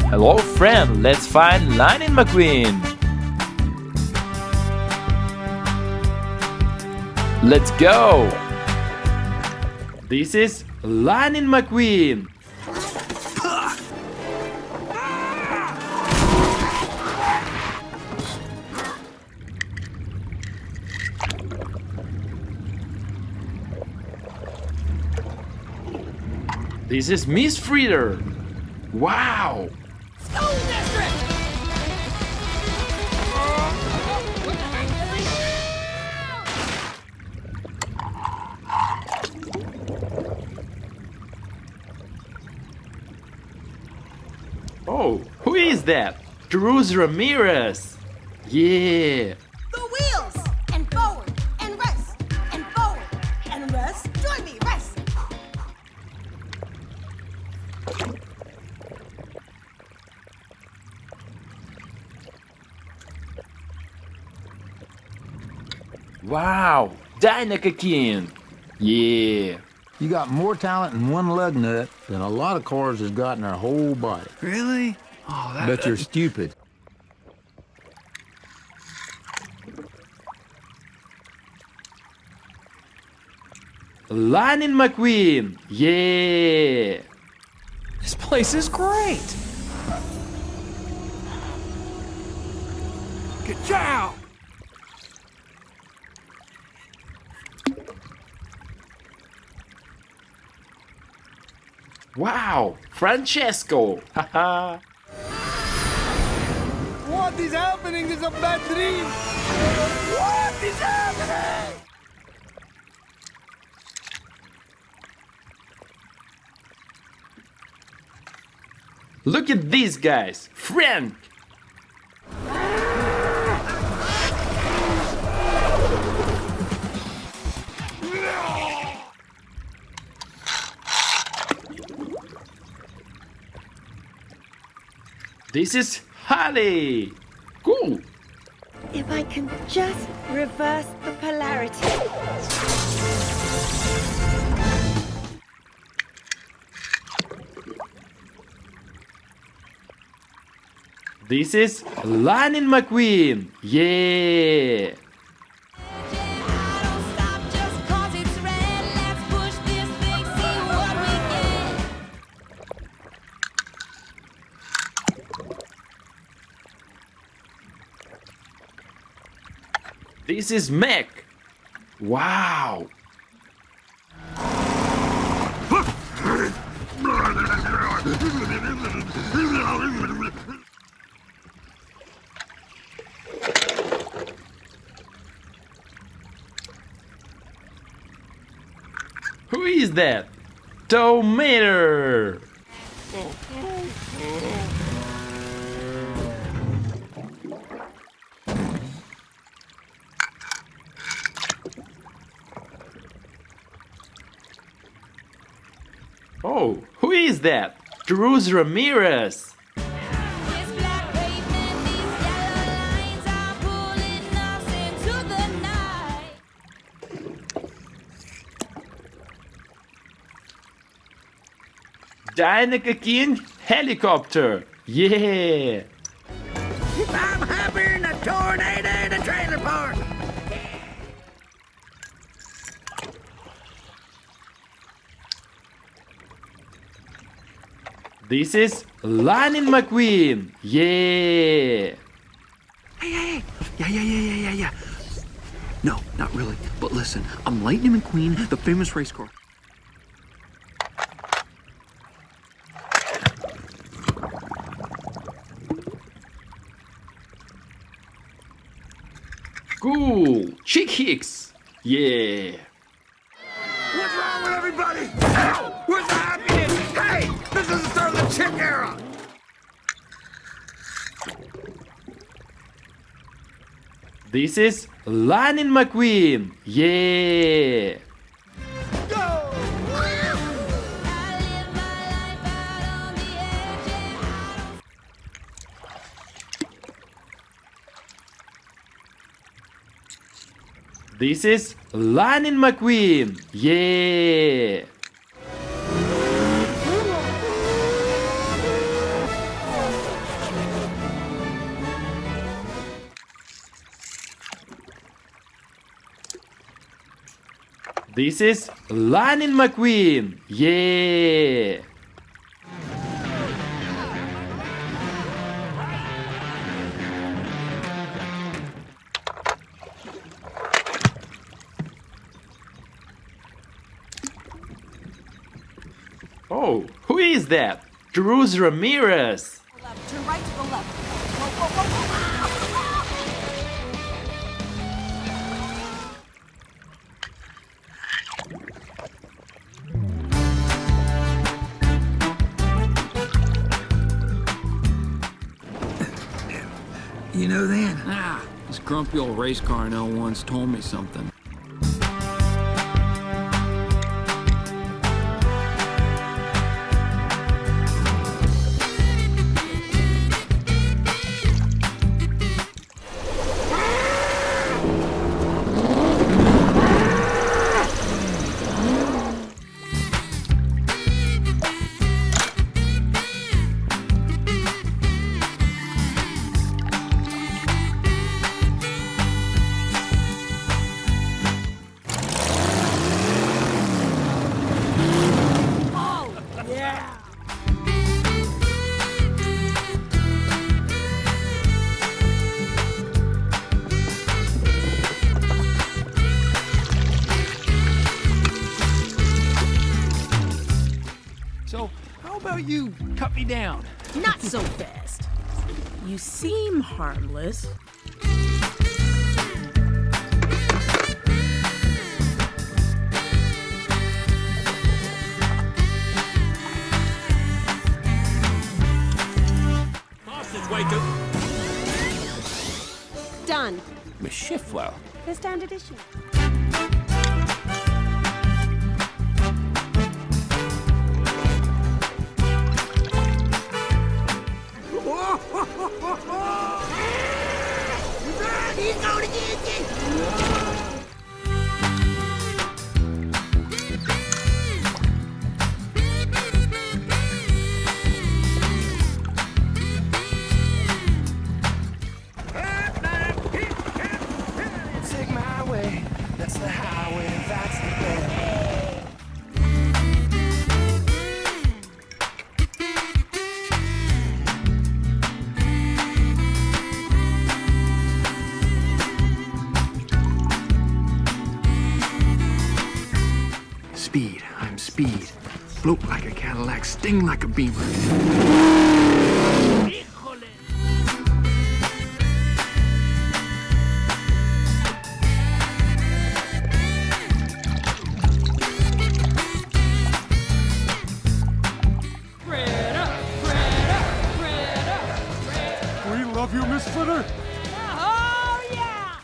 Hello friend, let's find Lightning McQueen. Let's go! This is Lightning McQueen. This is Miss Fritter. Wow! School district! Oh, who is that? Cruz Ramirez. Yeah. The wheels! And forward! And rest! And forward! And rest! Join me! Rest! Wow, Dynakikin. Yeah. You got more talent in one lug nut than a lot of cars has got in their whole body. Really? Oh, that. But you're stupid. Lightning McQueen. Yeah. This place is great. Good job. Wow, Francesco. Haha. What is happening? This is a bad dream. What is happening? Look at these guys. Frank. This is Holly. Cool. If I can just reverse the polarity. This is Lightning McQueen. Yeah. This is Mac. Wow. Who is that? Tomater. Oh, who is that? Cruz Ramirez. Dynakikin helicopter. Yeah. I'm having a tornado in a trailer park. This is Lightning McQueen. Yeah. Hey. Yeah. No, not really. But listen, I'm Lightning McQueen, the famous race car. Cool. Chick Hicks. Yeah. What's wrong with everybody? Ow! Where's the happiness? Hey, this is the start of the chick era. This is Lightning McQueen. Yeah. This is Lightning McQueen. Yeah. This is Lightning McQueen. Yeah. Oh, who is that? Cruz Ramirez. Left, turn right to the left. Whoa, whoa, whoa, whoa. You know then? Ah, this grumpy old race car I know once told me something. So, how about you cut me down? Not so fast. You seem harmless. Hostage, wake up. Done. Miss Schiffler. The standard issue. He's going to get you. Take my way. That's the highway. That's the way. Speed, I'm speed. Float like a Cadillac, sting like a beaver. We love you, Miss Footer. Oh, yeah.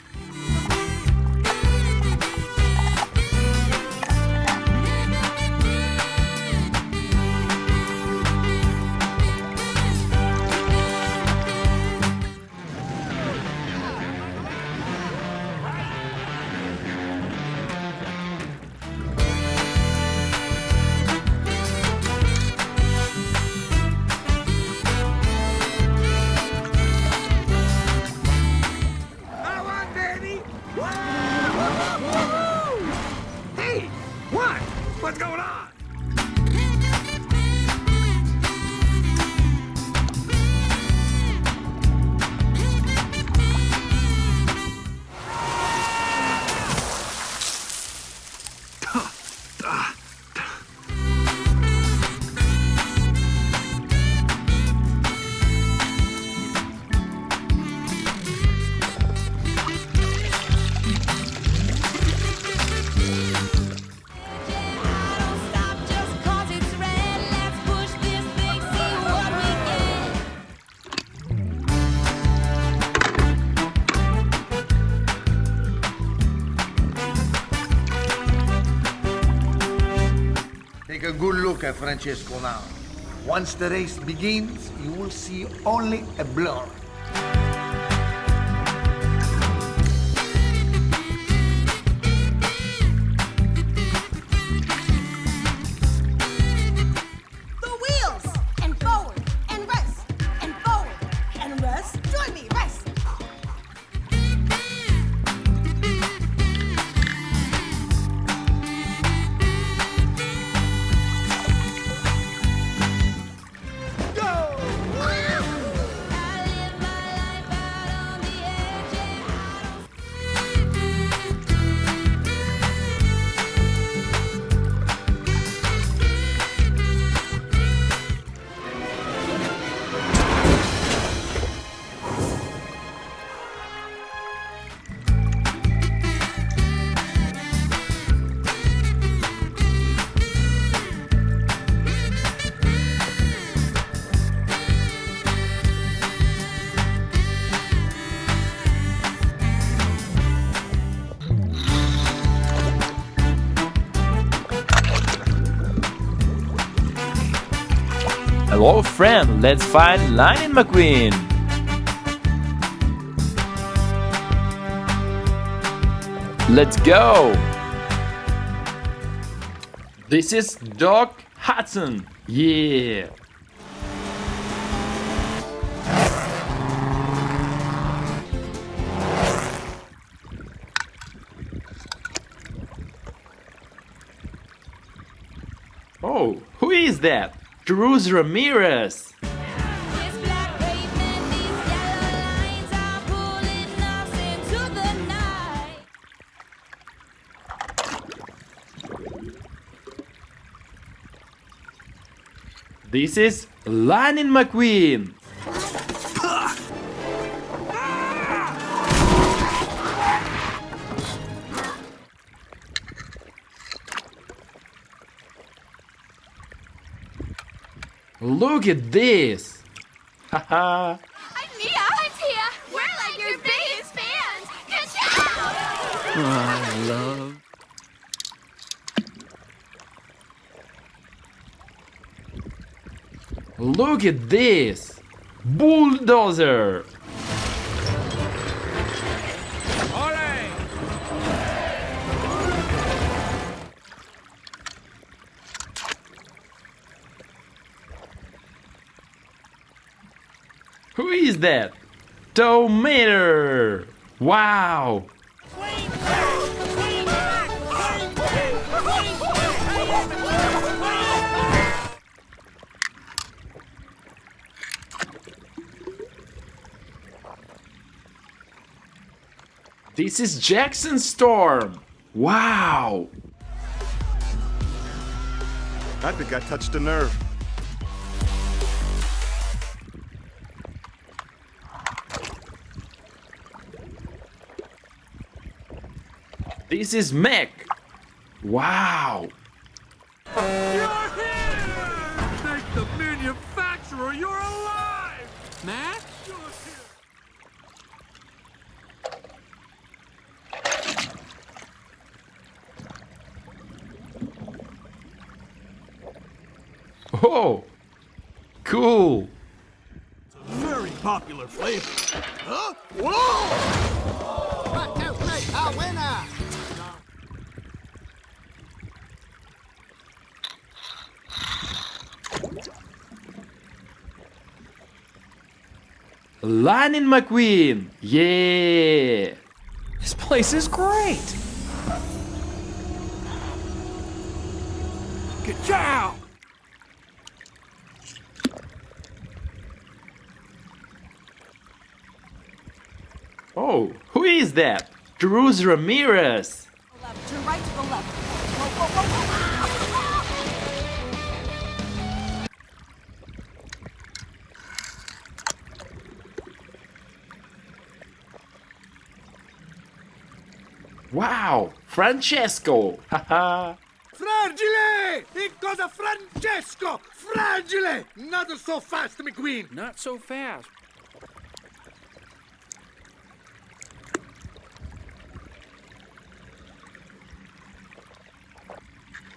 Hey, what? What's going on? Don't stop just 'cause it's red. Let's push this thing, see what we get. Take a good look at Francesco now. Once the race begins, you will see only a blur. The wheels! And forward, and rest, and forward, and rest. Join me, rest. Hello friend, let's find Lightning McQueen. Let's go. This is Doc Hudson. Yeah. Oh, who is that? Cruz Ramirez. This black pavement, these yellow lines are pulling us into the night. This is Lightning McQueen. Look at this. Haha. I'm Mia. I'm Tia. We're like your biggest fans. Good job. Look at this. Bulldozer. Who is that? Tomater! Wow! This is Jackson Storm! Wow! I think I touched a nerve. This is Mac! Wow! You're here! Thank the manufacturer you're alive! Matt? You're here! Oh! Cool! Very popular flavor. Huh? Whoa! 1, 2, 3, a winner! Lightning McQueen! Yeah! This place is great. Good job! Oh, who is that? Cruz Ramirez! Turn right to the left. Whoa, whoa, whoa, whoa. Wow! Francesco! Haha! Fragile! It goes a Francesco! Fragile! Not so fast, McQueen! Not so fast.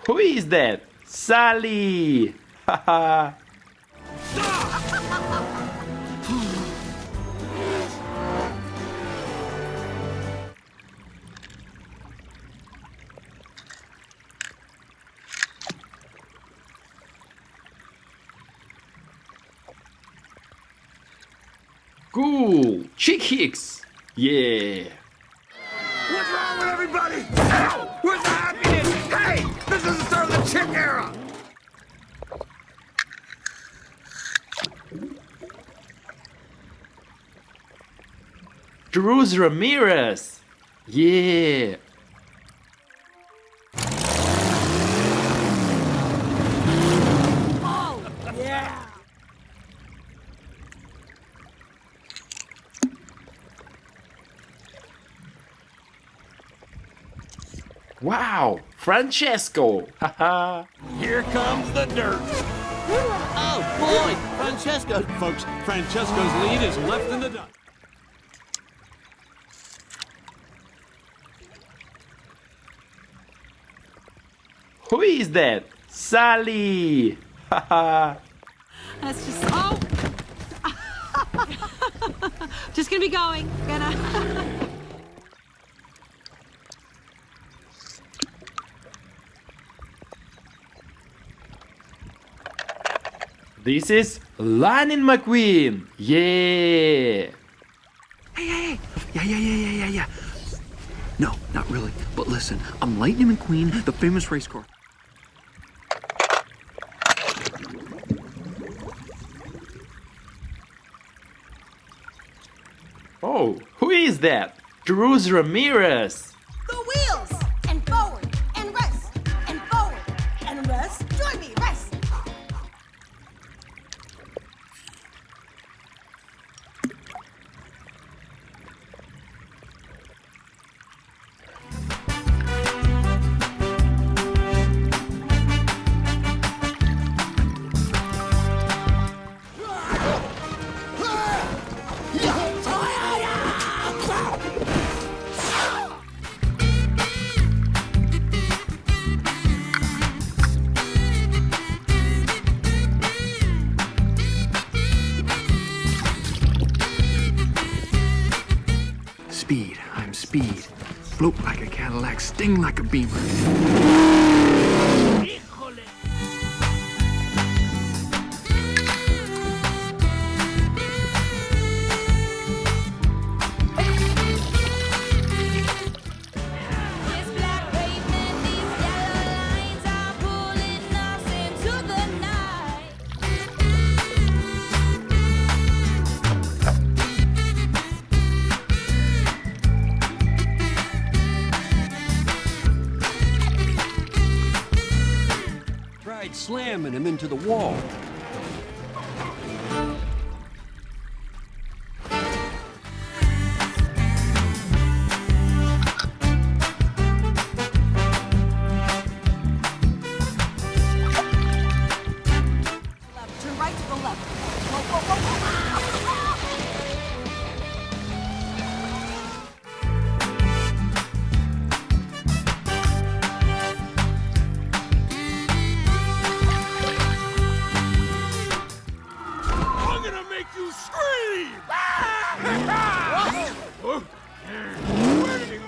Who is that? Sally! Haha! Cool! Chick Hicks! Yeah! What's wrong with everybody? Ow! Where's the happiness? Hey! This is the start of the chick era! Cruz Ramirez! Yeah! Wow! Francesco! Haha! Here comes the dirt. Oh boy, Francesco, folks. Francesco's lead is left in the dust. Who is that? Sally! Haha! That's just. Oh! Just gonna be going. This is Lightning McQueen. Yeah. Hey. Yeah. No, not really. But listen, I'm Lightning McQueen, the famous race car. Oh, who is that? Cruz Ramirez. The wheels! And forward, and rest, and forward, and rest. Join me, rest! Speed, I'm speed. Float like a Cadillac, sting like a Beamer. This black pavement, these yellow lines are pulling us into the night. Tried slamming him into the wall. Turn right to the left. Whoa. I'm gonna make you scream! Where did he go?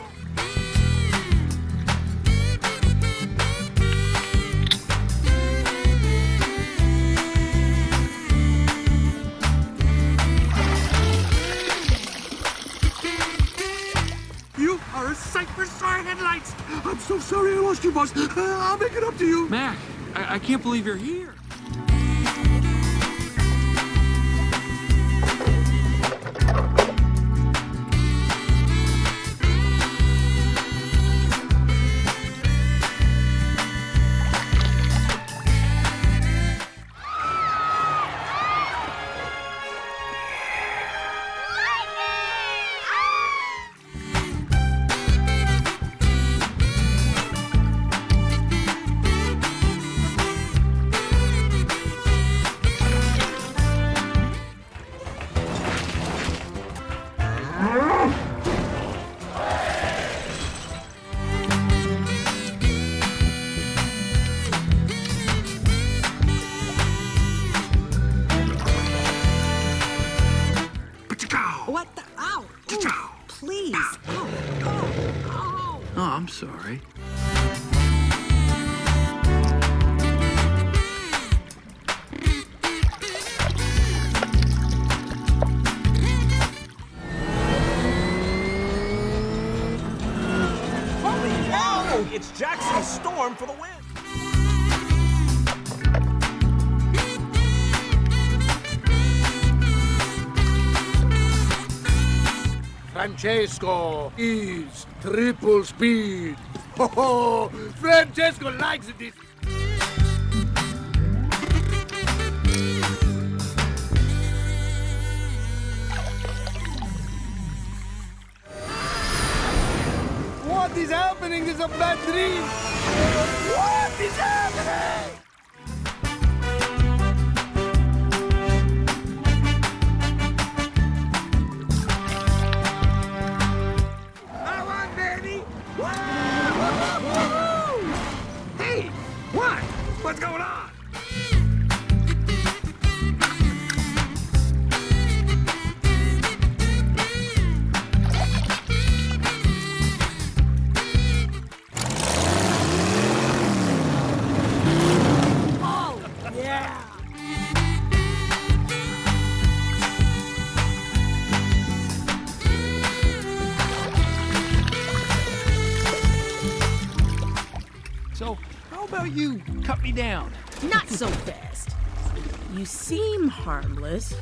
You are a sight for sore headlights. I'm so sorry I lost you, boss. I'll make it up to you. Mac, I can't believe you're here. What the? Ow! Cha-chow. Please. Oh. Oh, I'm sorry. Holy cow! It's Jackson Storm for the win! Francesco is triple speed. Oh, Francesco likes this. What is happening? This is a bad dream. What is happening? Hey, what? What's going on? So, how about you cut me down? Not so fast. You seem harmless.